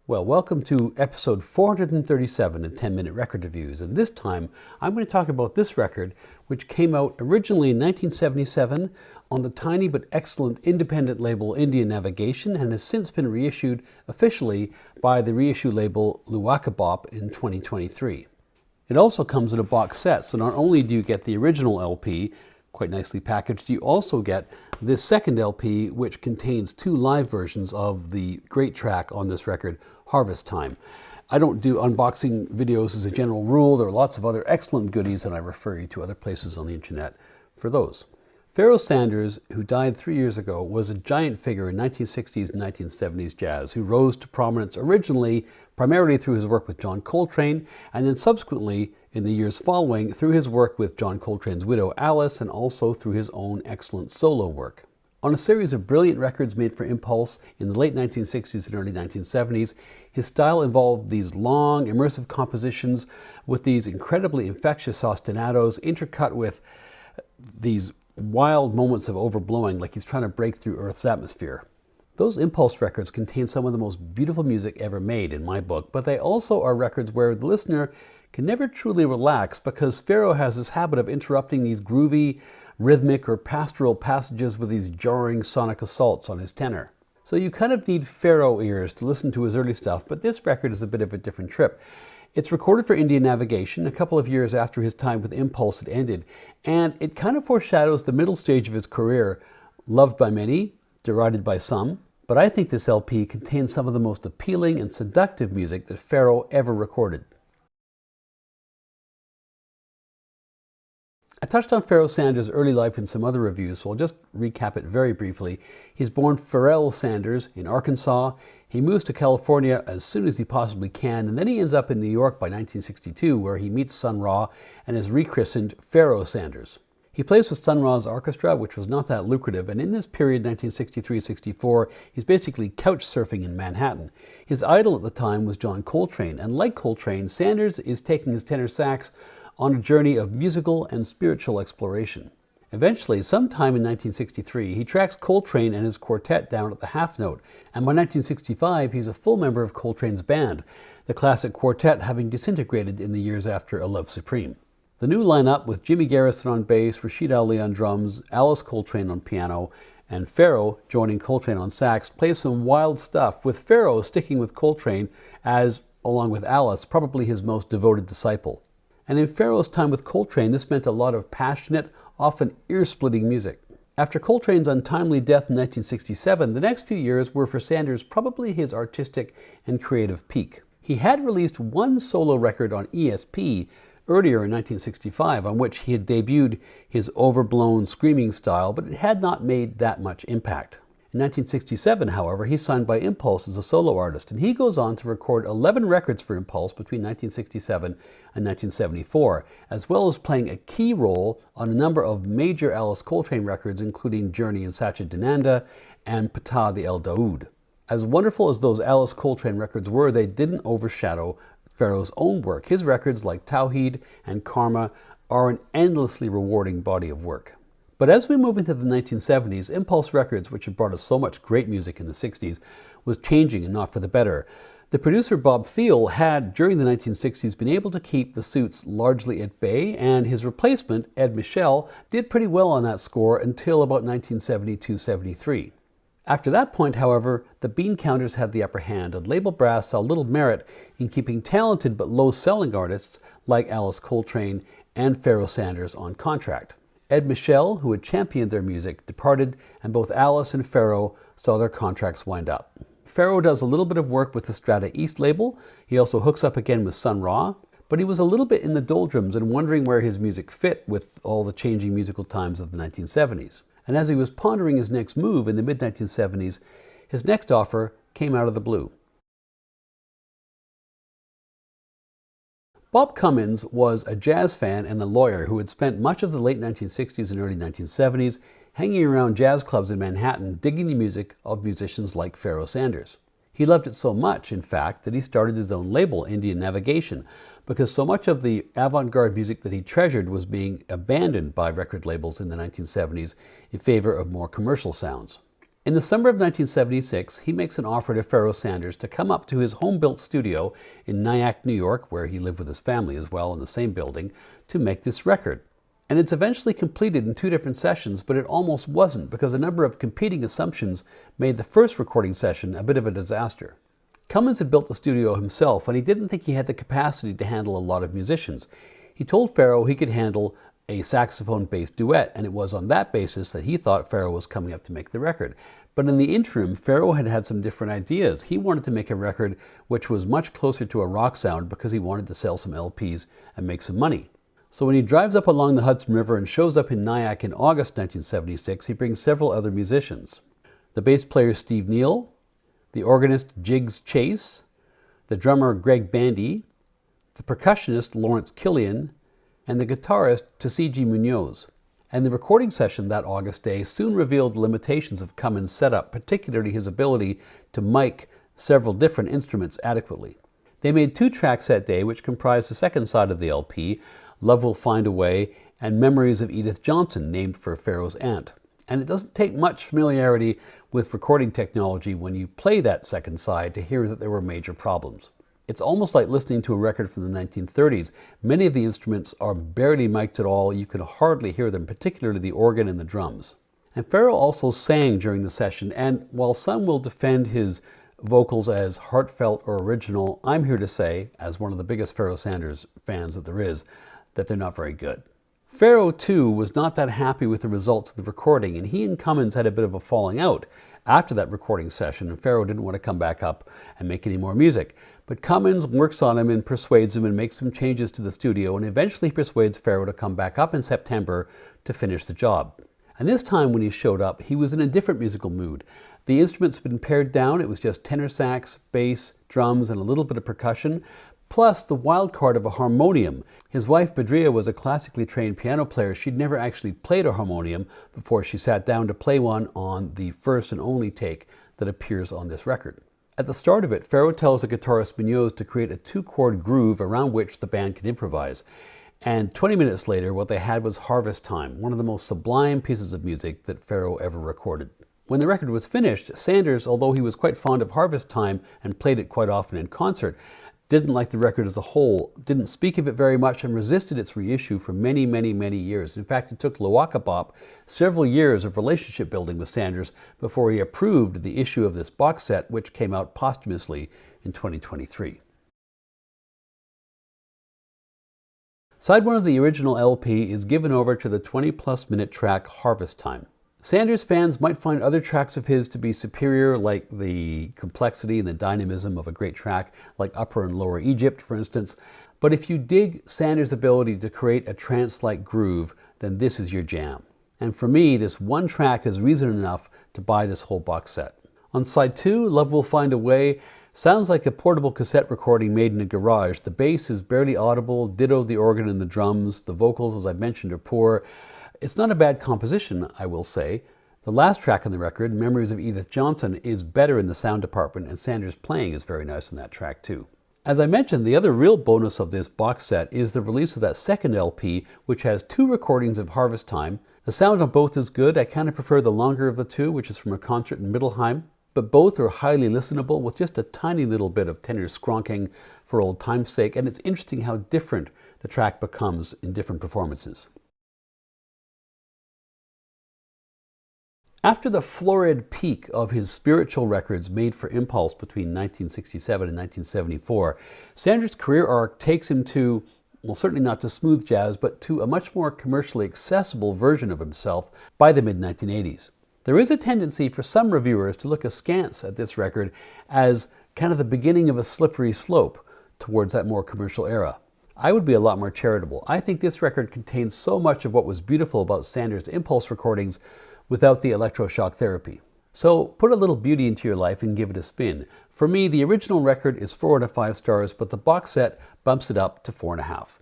Well, welcome to episode 437 of 10-Minute Record Reviews, and this time I'm going to talk about this record, which came out originally in 1977 on the tiny but excellent independent label Indian Navigation and has since been reissued officially by the reissue label Luaka Bop in 2023. It also comes in a box set, so not only do you get the original LP, quite nicely packaged, you also get this second LP, which contains two live versions of the great track on this record, Harvest Time. I don't do unboxing videos as a general rule. There are lots of other excellent goodies, and I refer you to other places on the internet for those. Pharoah Sanders, who died 3 years ago, was a giant figure in 1960s and 1970s jazz who rose to prominence originally primarily through his work with John Coltrane, and then subsequently in the years following through his work with John Coltrane's widow Alice, and also through his own excellent solo work. On a series of brilliant records made for Impulse in the late 1960s and early 1970s, his style involved these long, immersive compositions with these incredibly infectious ostinatos intercut with these wild moments of overblowing, like he's trying to break through Earth's atmosphere. Those Impulse records contain some of the most beautiful music ever made in my book, but they also are records where the listener can never truly relax because Pharoah has this habit of interrupting these groovy, rhythmic or pastoral passages with these jarring sonic assaults on his tenor. So you kind of need Pharoah ears to listen to his early stuff, but this record is a bit of a different trip. It's recorded for Indian Navigation a couple of years after his time with Impulse had ended, and it kind of foreshadows the middle stage of his career, loved by many, derided by some, but I think this LP contains some of the most appealing and seductive music that Pharoah ever recorded. I touched on Pharoah Sanders' early life in some other reviews, so I'll just recap it very briefly. He's born Pharoah Sanders in Arkansas. He moves to California as soon as he possibly can, and then he ends up in New York by 1962, where he meets Sun Ra and is rechristened Pharoah Sanders. He plays with Sun Ra's orchestra, which was not that lucrative, and in this period, 1963-64, he's basically couch surfing in Manhattan. His idol at the time was John Coltrane, and like Coltrane, Sanders is taking his tenor sax on a journey of musical and spiritual exploration. Eventually, sometime in 1963, he tracks Coltrane and his quartet down at the half note, and by 1965, he's a full member of Coltrane's band, the classic quartet having disintegrated in the years after A Love Supreme. The new lineup, with Jimmy Garrison on bass, Rashid Ali on drums, Alice Coltrane on piano, and Pharoah joining Coltrane on sax, plays some wild stuff, with Pharoah sticking with Coltrane as, along with Alice, probably his most devoted disciple. And in Pharoah's time with Coltrane, this meant a lot of passionate, often ear-splitting music. After Coltrane's untimely death in 1967, the next few years were for Sanders probably his artistic and creative peak. He had released one solo record on ESP earlier in 1965, on which he had debuted his overblown screaming style, but it had not made that much impact. In 1967, however, he's signed by Impulse as a solo artist, and he goes on to record 11 records for Impulse between 1967 and 1974, as well as playing a key role on a number of major Alice Coltrane records, including Journey in Satchidananda and Patah the El Daoud. As wonderful as those Alice Coltrane records were, they didn't overshadow Pharoah's own work. His records like Tawheed and Karma are an endlessly rewarding body of work. But as we move into the 1970s, Impulse Records, which had brought us so much great music in the 60s, was changing and not for the better. The producer Bob Thiel had, during the 1960s, been able to keep the suits largely at bay, and his replacement, Ed Michel, did pretty well on that score until about 1972-73. After that point, however, the bean counters had the upper hand, and label brass saw little merit in keeping talented but low-selling artists like Alice Coltrane and Pharoah Sanders on contract. Ed Michel, who had championed their music, departed, and both Alice and Pharoah saw their contracts wind up. Pharoah does a little bit of work with the Strata East label. He also hooks up again with Sun Ra, but he was a little bit in the doldrums and wondering where his music fit with all the changing musical times of the 1970s. And as he was pondering his next move in the mid-1970s, his next offer came out of the blue. Bob Cummins was a jazz fan and a lawyer who had spent much of the late 1960s and early 1970s hanging around jazz clubs in Manhattan digging the music of musicians like Pharoah Sanders. He loved it so much, in fact, that he started his own label, Indian Navigation, because so much of the avant-garde music that he treasured was being abandoned by record labels in the 1970s in favor of more commercial sounds. In the summer of 1976, he makes an offer to Pharoah Sanders to come up to his home-built studio in Nyack, New York, where he lived with his family as well in the same building, to make this record. And it's eventually completed in 2 different sessions, but it almost wasn't because a number of competing assumptions made the first recording session a bit of a disaster. Cummins had built the studio himself, and he didn't think he had the capacity to handle a lot of musicians. He told Pharoah he could handle a saxophone-based duet, and it was on that basis that he thought Pharoah was coming up to make the record. But in the interim, Pharoah had had some different ideas. He wanted to make a record which was much closer to a rock sound because he wanted to sell some LPs and make some money. So when he drives up along the Hudson River and shows up in Nyack in August 1976, he brings several other musicians. The bass player Steve Neal, the organist Jiggs Chase, the drummer Greg Bandy, the percussionist Lawrence Killian, and the guitarist Tuskegee Munoz. And the recording session that August day soon revealed the limitations of Cummins' setup, particularly his ability to mic several different instruments adequately. They made 2 tracks that day, which comprised the second side of the LP, Love Will Find a Way, and Memories of Edith Johnson, named for Pharoah's aunt. And it doesn't take much familiarity with recording technology when you play that second side to hear that there were major problems. It's almost like listening to a record from the 1930s. Many of the instruments are barely mic'd at all. You can hardly hear them, particularly the organ and the drums. And Pharoah also sang during the session, and while some will defend his vocals as heartfelt or original, I'm here to say, as one of the biggest Pharoah Sanders fans that there is, that they're not very good. Pharoah, too, was not that happy with the results of the recording, and he and Cummins had a bit of a falling out after that recording session, and Pharoah didn't want to come back up and make any more music. But Cummins works on him and persuades him and makes some changes to the studio, and eventually persuades Pharoah to come back up in September to finish the job. And this time when he showed up, he was in a different musical mood. The instruments had been pared down. It was just tenor sax, bass, drums, and a little bit of percussion, plus the wild card of a harmonium. His wife, Badria, was a classically trained piano player. She'd never actually played a harmonium before she sat down to play one on the first and only take that appears on this record. At the start of it, Pharoah tells the guitarist Munoz to create a 2-chord groove around which the band could improvise. And 20 minutes later, what they had was Harvest Time, one of the most sublime pieces of music that Pharoah ever recorded. When the record was finished, Sanders, although he was quite fond of Harvest Time and played it quite often in concert, didn't like the record as a whole, didn't speak of it very much, and resisted its reissue for many, many, many years. In fact, it took Luaka Bop several years of relationship building with Sanders before he approved the issue of this box set, which came out posthumously in 2023. Side 1 of the original LP is given over to the 20-plus minute track Harvest Time. Sanders fans might find other tracks of his to be superior, like the complexity and the dynamism of a great track, like Upper and Lower Egypt, for instance. But if you dig Sanders' ability to create a trance-like groove, then this is your jam. And for me, this one track is reason enough to buy this whole box set. On side 2, Love Will Find a Way sounds like a portable cassette recording made in a garage. The bass is barely audible, ditto the organ and the drums. The vocals, as I mentioned, are poor. It's not a bad composition, I will say. The last track on the record, Memories of Edith Johnson, is better in the sound department, and Sanders' playing is very nice on that track too. As I mentioned, the other real bonus of this box set is the release of that second LP, which has 2 recordings of Harvest Time. The sound on both is good. I kind of prefer the longer of the 2, which is from a concert in Middelheim, but both are highly listenable with just a tiny little bit of tenor skronking for old time's sake, and it's interesting how different the track becomes in different performances. After the florid peak of his spiritual records made for Impulse between 1967 and 1974, Sanders' career arc takes him to, well, certainly not to smooth jazz, but to a much more commercially accessible version of himself by the mid-1980s. There is a tendency for some reviewers to look askance at this record as kind of the beginning of a slippery slope towards that more commercial era. I would be a lot more charitable. I think this record contains so much of what was beautiful about Sanders' Impulse recordings without the electroshock therapy. So put a little beauty into your life and give it a spin. For me, the original record is 4 out of 5 stars, but the box set bumps it up to 4.5.